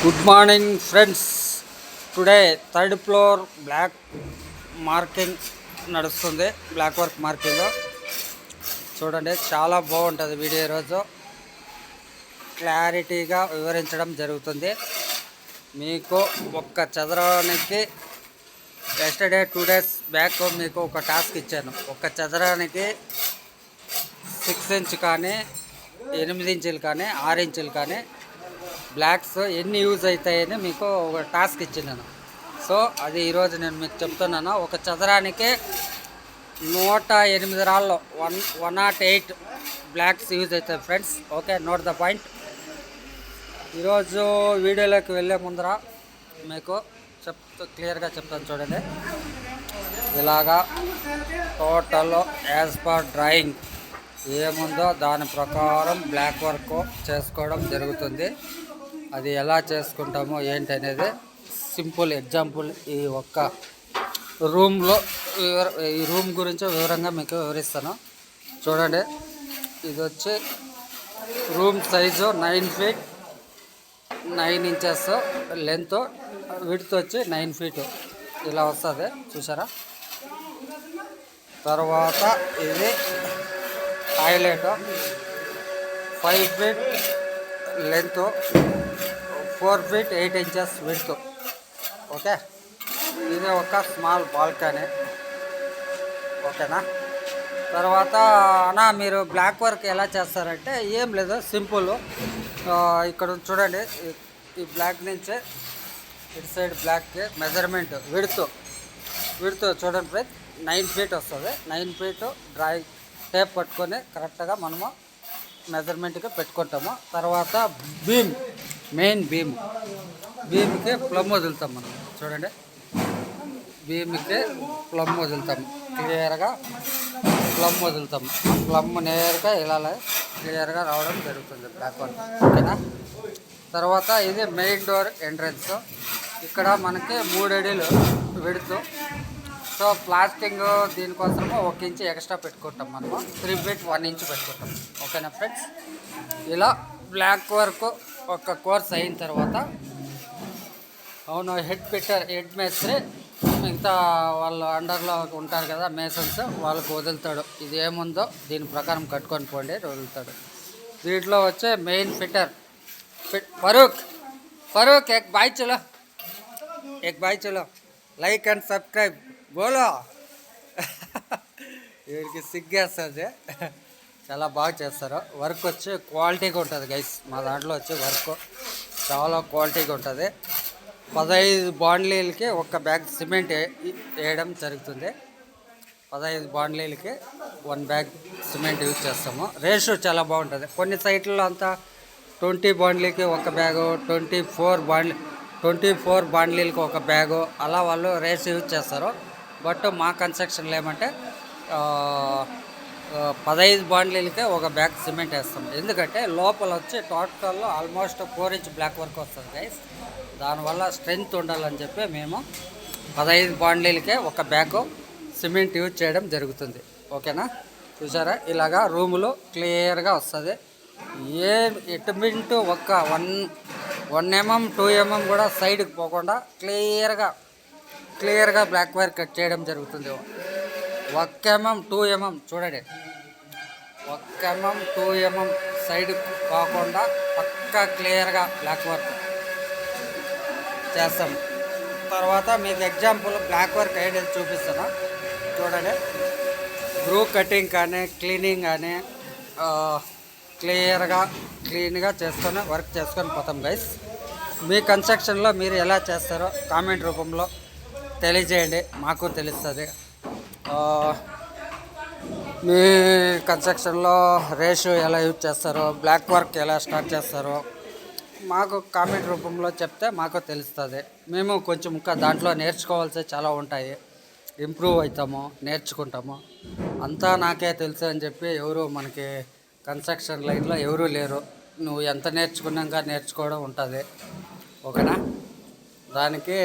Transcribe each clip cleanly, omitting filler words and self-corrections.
Good morning friends. Today third floor block marking నడుస్తుంది. Block work marking చూడండి, చాలా బాగుంటుంది. వీడియో ఈరోజు క్లారిటీగా వివరించడం జరుగుతుంది. మీకు ఒక్క చదరానికి ఎస్టర్డే 2 days బ్యాక్ మీకు ఒక టాస్క్ ఇచ్చాను. ఒక్క చదరానికి 6 ఇంచ్ కానీ 8 ఇంచులు కానీ 6 ఇంచులు కానీ బ్లాక్స్ ఎన్ని యూజ్ అవుతాయని మీకు ఒక టాస్క్ ఇచ్చినాను. సో అది ఈరోజు నేను మీకు చెప్తున్నాను. ఒక చదరానికి 108 రాళ్ళు 108 బ్లాక్స్ యూజ్ అవుతాయి friends. Okay, note the point. ఈరోజు వీడియోలోకి వెళ్ళే ముందర మీకు క్లియర్గా చెప్తాను చూడండి. ఇలాగా టోటల్ యాజ్ పర్ డ్రాయింగ్ ఏముందో దాని ప్రకారం బ్లాక్ వర్క్ చేసుకోవడం జరుగుతుంది. అది ఎలా చేసుకుంటామో ఏంటి అనేది సింపుల్ ఎగ్జాంపుల్ ఈ ఒక్క రూమ్లో ఈ రూమ్ గురించి వివరంగా మీకు వివరిస్తాను చూడండి. ఇది వచ్చి room size 9 feet 9 inches length, width వచ్చి 9 feet ఇలా వస్తుంది చూసారా. తర్వాత ఇది toilet 5 feet length 4 feet 8 inches width. Okay, ఇది ఒక స్మాల్ బాల్కనీ. ఓకేనా. తర్వాత అన్నా మీరు బ్లాక్ వర్క్ ఎలా చేస్తారంటే ఏం లేదు, సింపుల్. ఇక్కడ చూడండి, ఈ బ్లాక్ నుంచే ఇటు సైడ్ బ్లాక్కి మెజర్మెంట్ విడ్త్ చూడండి ఫ్రెండ్స్ 9 feet వస్తుంది. 9 feet డ్రాయింగ్ టేప్ పట్టుకొని కరెక్ట్గా మనము మెజర్మెంట్కి పెట్టుకుంటాము. తర్వాత మెయిన్ బీమ్కి ప్లమ్ వదులుతాం మనం చూడండి. బీమ్కి ప్లమ్ వదులుతాము, క్లియర్గా ప్లమ్ వదులుతాము. ప్లమ్ నేరుగా ఇలా క్లియర్గా రావడం జరుగుతుంది బ్లాక్ వర్క్. ఓకేనా. తర్వాత ఇది మెయిన్ డోర్ ఎంట్రన్స్. ఇక్కడ మనకి 3 అడుగులు విడుతూ. సో ప్లాస్టింగ్ దీనికోసము 1 ఇంచ్ ఎక్స్ట్రా పెట్టుకుంటాం మనము. 3 feet 1 inch పెట్టుకుంటాం. ఓకేనా ఫ్రెండ్స్. ఇలా బ్లాక్ వర్క్ ఒక కోర్స్ అయిన తర్వాత హెడ్ మేస్త్రి మిగతా వాళ్ళ అండర్లో ఉంటారు కదా మేసన్స్, వాళ్ళకు వదులుతాడు. ఇది ఏముందో దీని ప్రకారం కట్టుకొని పోండి వదులుతాడు. దీంట్లో వచ్చే మెయిన్ ఫిట్టర్ ఫరూక్ ఎక్ బాయ్ చలో లైక్ అండ్ సబ్స్క్రైబ్ బోలో. వీరికి సిగ్గేస్తుంది. చాలా బాగా చేస్తారు. వర్క్ వచ్చి క్వాలిటీగా ఉంటుంది గైస్. మా దాంట్లో వచ్చి వర్క్ చాలా క్వాలిటీగా ఉంటుంది. 15 బాండ్లీలకి ఒక బ్యాగ్ సిమెంట్ వేయడం జరుగుతుంది. 15 బాండ్లీలకి 1 బ్యాగ్ సిమెంట్ యూజ్ చేస్తాము. రేషియో చాలా బాగుంటుంది. కొన్ని సైట్లలో అంతా 20 బాండ్లీకి ఒక బ్యాగు, 24 బాండ్లీలకి ఒక బ్యాగు అలా వాళ్ళు రేషియో యూజ్ చేస్తారు. బట్ మా కన్స్ట్రక్షన్లో ఏమంటే 15 బాండ్లీలకే ఒక బ్యాగ్ సిమెంట్ వేస్తాం. ఎందుకంటే లోపల వచ్చి టోటల్లో ఆల్మోస్ట్ 4 inch బ్లాక్ వర్క్ వస్తుంది గైస్. దానివల్ల స్ట్రెంగ్త్ ఉండాలని చెప్పి మేము 15 బాండ్లీలకే ఒక బ్యాగ్ సిమెంట్ యూజ్ చేయడం జరుగుతుంది. ఓకేనా. చూసారా, ఇలాగా రూములు క్లియర్గా వస్తుంది. ఎటుమింటూ ఒక 1 mm 2 mm కూడా సైడ్కి పోకుండా క్లియర్గా బ్లాక్ వర్క్ కట్ చేయడం జరుగుతుంది. 1 mm 2 mm చూడండి, 1 mm 2 mm సైడ్ కాకుండా పక్కా క్లియర్గా బ్లాక్ వర్క్ చేస్తాం. తర్వాత మీకు ఎగ్జాంపుల్ బ్లాక్ వర్క్ ఐడియా చూపిస్తాను చూడండి. గ్రూ కటింగ్ కానీ క్లీనింగ్ కానీ క్లీన్గా చేసుకొని వర్క్ చేసుకొని పోతాం గైస్. మీ కన్స్ట్రక్షన్లో మీరు ఎలా చేస్తారో కామెంట్ రూపంలో తెలియజేయండి, మాకు తెలుస్తుంది. మీ కన్స్ట్రక్షన్లో రేషియో ఎలా యూజ్ చేస్తారో, బ్లాక్ వర్క్ ఎలా స్టార్ట్ చేస్తారో మాకు కామెంట్ రూపంలో చెప్తే మాకు తెలుస్తుంది. మేము కొంచెం ఇంకా దాంట్లో నేర్చుకోవాల్సి చాలా ఉంటాయి. ఇంప్రూవ్ అవుతాము, నేర్చుకుంటాము. అంతా నాకే తెలుసు అని చెప్పి ఎవరు మనకి కన్స్ట్రక్షన్ లైన్లో ఎవరూ లేరు. నువ్వు ఎంత నేర్చుకున్నాక నేర్చుకోవడం ఉంటుంది. ఓకేనా. దానికి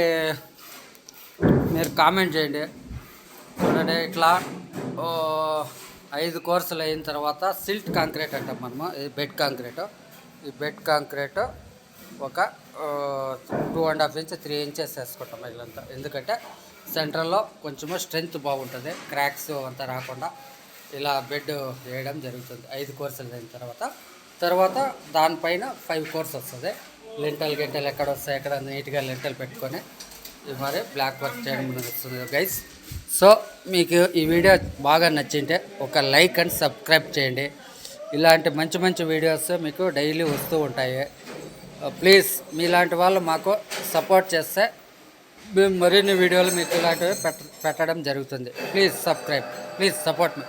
మీరు కామెంట్ చేయండి చూడండి. ఇట్లా 5 కోర్సులు అయిన తర్వాత సిల్ట్ కాంక్రీట్ అంటాం మనము. ఇది బెడ్ కాంక్రీట్. ఈ బెడ్ కాంక్రీట్ ఒక 2.5 ఇంచ్ 3 ఇంచెస్ వేసుకుంటాం మిగిలినంతా. ఎందుకంటే సెంట్రల్లో కొంచెము స్ట్రెంత్ బాగుంటుంది, క్రాక్స్ అంతా రాకుండా ఇలా బెడ్ వేయడం జరుగుతుంది. 5 కోర్సులు అయిన తర్వాత దానిపైన 5 కోర్స్ వస్తుంది. లెంటల్ ఎక్కడ వస్తాయి, ఎక్కడ నీట్గా లెంటల్ పెట్టుకొని మరి బ్లాక్ వర్క్ చేయడం వస్తుంది గైస్. సో మీకు ఈ వీడియో బాగా నచ్చింటే ఒక లైక్ అండ్ సబ్స్క్రైబ్ చేయండి. ఇలాంటి మంచి మంచి వీడియోస్ మీకు డైలీ వస్తూ ఉంటాయి. ప్లీజ్ మీలాంటి వాళ్ళు మాకు సపోర్ట్ చేస్తే మేము మరిన్ని వీడియోలు మీకు ఇలాంటివి పెట్టడం జరుగుతుంది. Please subscribe, please support me.